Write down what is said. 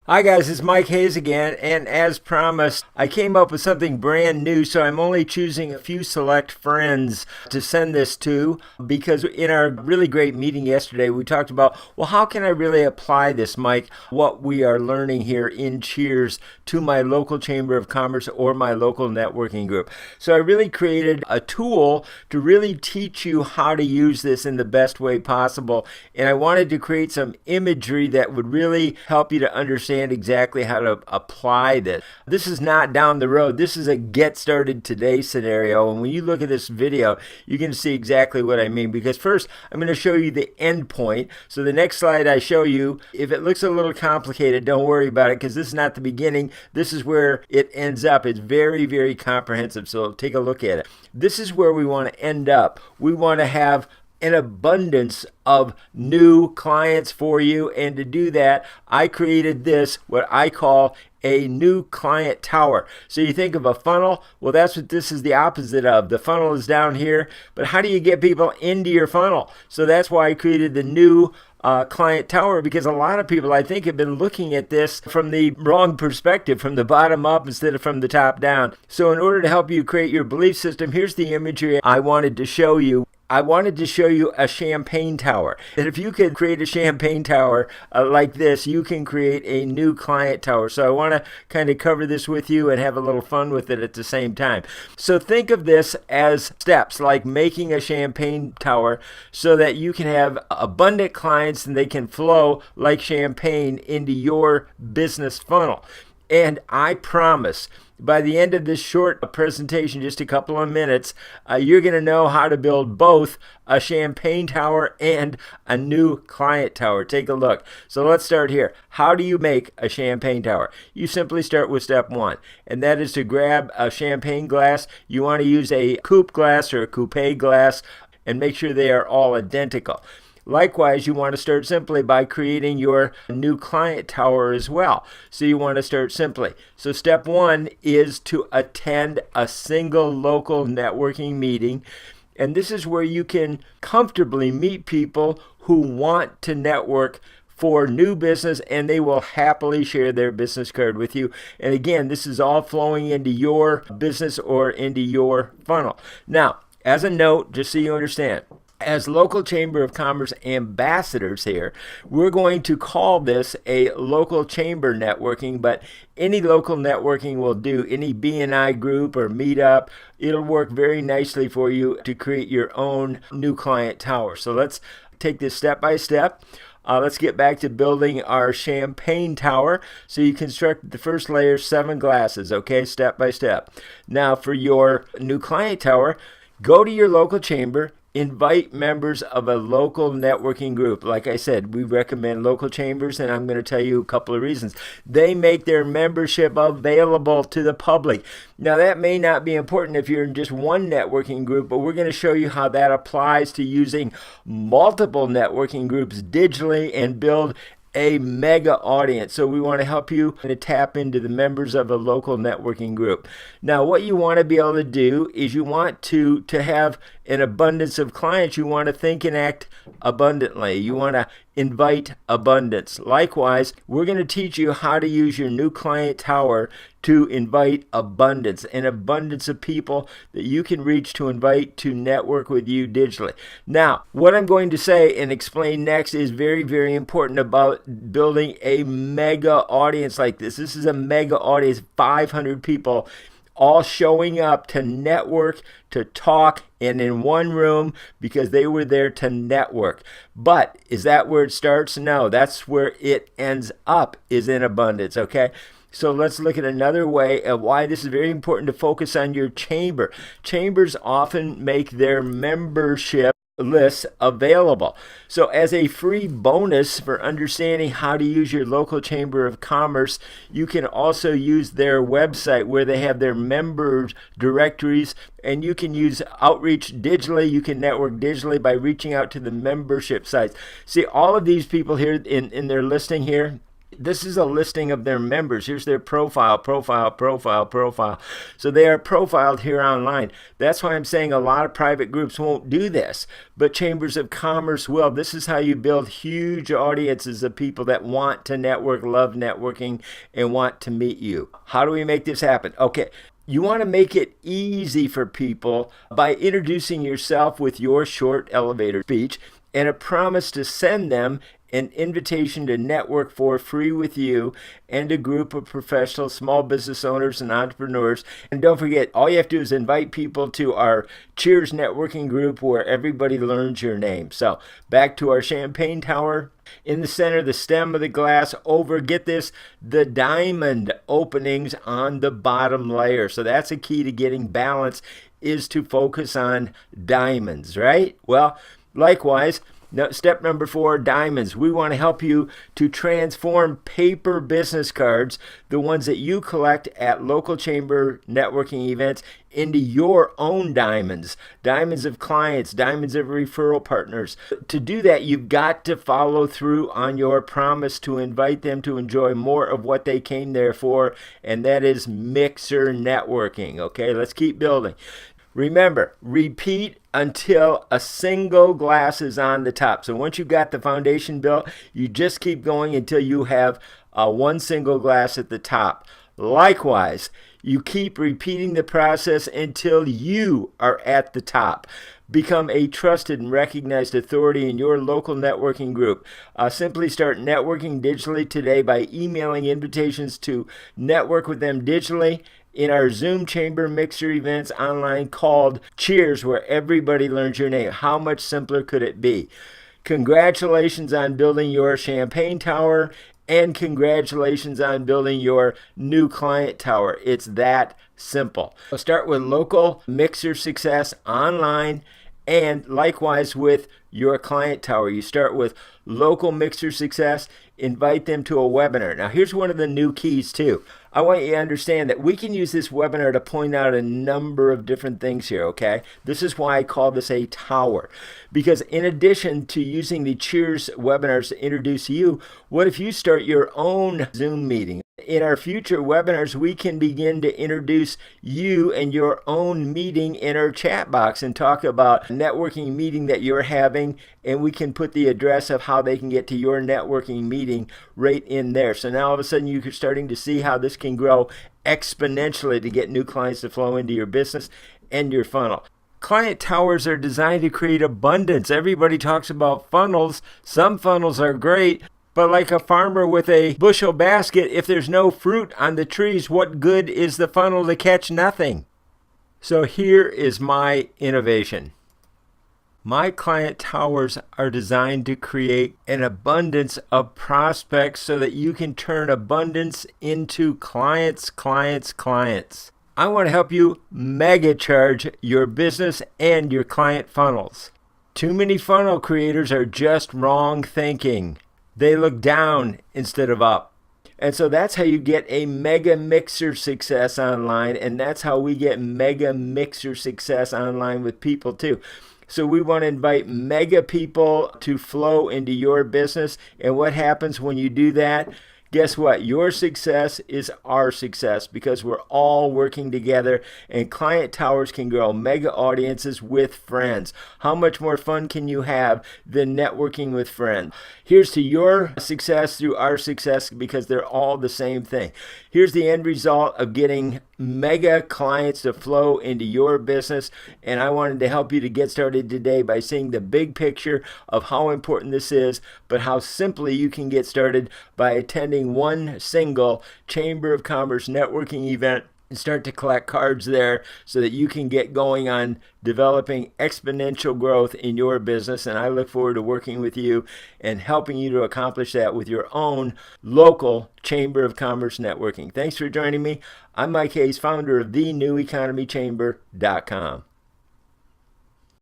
Hi guys, it's Mike Hayes again, and as promised, I came up with something brand new, so I'm only choosing a few select friends to send this to, because in our really great meeting yesterday, we talked about, well, how can I really apply this, Mike, what we are learning here in Cheers to my local Chamber of Commerce or my local networking group. So I really created a tool to really teach you how to use this in the best way possible, and I wanted to create some imagery that would really help you to understand exactly how to apply this. This is not down the road. This is a get started today scenario. And when you look at this video, you can see exactly what I mean. Because first, I'm going to show you the end point. So the next slide I show you, if it looks a little complicated, don't worry about it, because this is not the beginning. This is where it ends up. It's very, very comprehensive. So take a look at it. This is where we want to end up. We want to have an abundance of new clients for you, and to do that, I created this, what I call a new client tower. So you think of a funnel, well, that's what this is the opposite of. The funnel is down here, but how do you get people into your funnel? So that's why I created the new client tower, because a lot of people, I think, have been looking at this from the wrong perspective, from the bottom up instead of from the top down. So in order to help you create your belief system, here's the imagery I wanted to show you. I wanted to show you a champagne tower. And if you could create a champagne tower like this, you can create a new client tower. So I want to kind of cover this with you and have a little fun with it at the same time. So think of this as steps, like making a champagne tower so that you can have abundant clients and they can flow like champagne into your business funnel. And I promise, by the end of this short presentation, just a couple of minutes, you're going to know how to build both a champagne tower and a new client tower. Take a look. So let's start here. How do you make a champagne tower? You simply start with step one, and that is to grab a champagne glass. You want to use a coupe glass or a coupe glass, and make sure they are all identical. Likewise, you want to start simply by creating your new client tower as well. So you want to start simply. So step one is to attend a single local networking meeting. And this is where you can comfortably meet people who want to network for new business, and they will happily share their business card with you. And again, this is all flowing into your business or into your funnel. Now, as a note, just so you understand, as local Chamber of Commerce ambassadors here, we're going to call this a local chamber networking, but any local networking will do. Any BNI group or meetup, it'll work very nicely for you to create your own new client tower. So let's take this step by step. Let's get back to building our champagne tower. So you construct the first layer, 7 glasses, okay, step by step. Now for your new client tower, go to your local chamber, invite members of a local networking group. Like I said, we recommend local chambers, and I'm going to tell you a couple of reasons. They make their membership available to the public. Now, that may not be important if you're in just one networking group, but we're going to show you how that applies to using multiple networking groups digitally and build a mega audience. So we want to help you to tap into the members of a local networking group. Now, what you want to be able to do is you want to have an abundance of clients. You want to think and act abundantly. You want to invite abundance. Likewise, we're going to teach you how to use your new client tower to invite abundance, an abundance of people that you can reach to invite to network with you digitally. Now, what I'm going to say and explain next is very, very important about building a mega audience like this. This is a mega audience, 500 people all showing up to network, to talk, and in one room because they were there to network. But is that where it starts? No, that's where it ends up, is in abundance, okay? So let's look at another way of why this is very important to focus on your chamber. Chambers often make their membership lists available. So as a free bonus for understanding how to use your local Chamber of Commerce, you can also use their website where they have their members directories, and you can use outreach digitally. You can network digitally by reaching out to the membership sites. See, all of these people here in their listing here, This is a listing of their members. Here's their profile. So they are profiled here online. That's why I'm saying a lot of private groups won't do this, but chambers of commerce will. This is how you build huge audiences of people that want to network, love networking, and want to meet you. How do we make this happen? Okay. You want to make it easy for people by introducing yourself with your short elevator speech and a promise to send them an invitation to network for free with you and a group of professional small business owners and entrepreneurs. And don't forget, all you have to do is invite people to our Cheers networking group where everybody learns your name. So back to our champagne tower. In the center, the stem of the glass over, get this, the diamond openings on the bottom layer. So that's a key to getting balance, is to focus on diamonds, right? Well, likewise, step number 4, diamonds. We want to help you to transform paper business cards, the ones that you collect at local chamber networking events, into your own diamonds. Diamonds of clients, diamonds of referral partners. To do that, you've got to follow through on your promise to invite them to enjoy more of what they came there for, and that is mixer networking. Okay, let's keep building. Remember, repeat until a single glass is on the top. So once you've got the foundation built, you just keep going until you have one single glass at the top. Likewise, you keep repeating the process until you are at the top. Become a trusted and recognized authority in your local networking group. Simply start networking digitally today by emailing invitations to network with them digitally in our Zoom Chamber Mixer events online called Cheers, where everybody learns your name. How much simpler could it be? Congratulations on building your champagne tower, and congratulations on building your new client tower. It's that simple. So start with local mixer success online, and likewise with your client tower. You start with local mixer success, invite them to a webinar. Now here's one of the new keys too. I want you to understand that we can use this webinar to point out a number of different things here, okay? This is why I call this a tower. Because in addition to using the Cheers webinars to introduce you, what if you start your own Zoom meeting? In our future webinars, we can begin to introduce you and your own meeting in our chat box and talk about a networking meeting that you're having, and we can put the address of how they can get to your networking meeting right in there. So now all of a sudden you're starting to see how this can grow exponentially to get new clients to flow into your business and your funnel. Client towers are designed to create abundance. Everybody talks about funnels. Some funnels are great, but like a farmer with a bushel basket, if there's no fruit on the trees, what good is the funnel to catch nothing? So here is my innovation. My client towers are designed to create an abundance of prospects so that you can turn abundance into clients. I want to help you mega charge your business and your client funnels. Too many funnel creators are just wrong thinking. They look down instead of up. And so that's how you get a mega mixer success online, and that's how we get mega mixer success online with people too. So we want to invite mega people to flow into your business, and what happens when you do that? Guess what? Your success is our success because we're all working together, and client towers can grow mega audiences with friends. How much more fun can you have than networking with friends? Here's to your success through our success because they're all the same thing. Here's the end result of getting mega clients to flow into your business, and I wanted to help you to get started today by seeing the big picture of how important this is, but how simply you can get started by attending one single Chamber of Commerce networking event and start to collect cards there so that you can get going on developing exponential growth in your business. And I look forward to working with you and helping you to accomplish that with your own local Chamber of Commerce networking. Thanks for joining me. I'm Mike Hayes, founder of theneweconomychamber.com.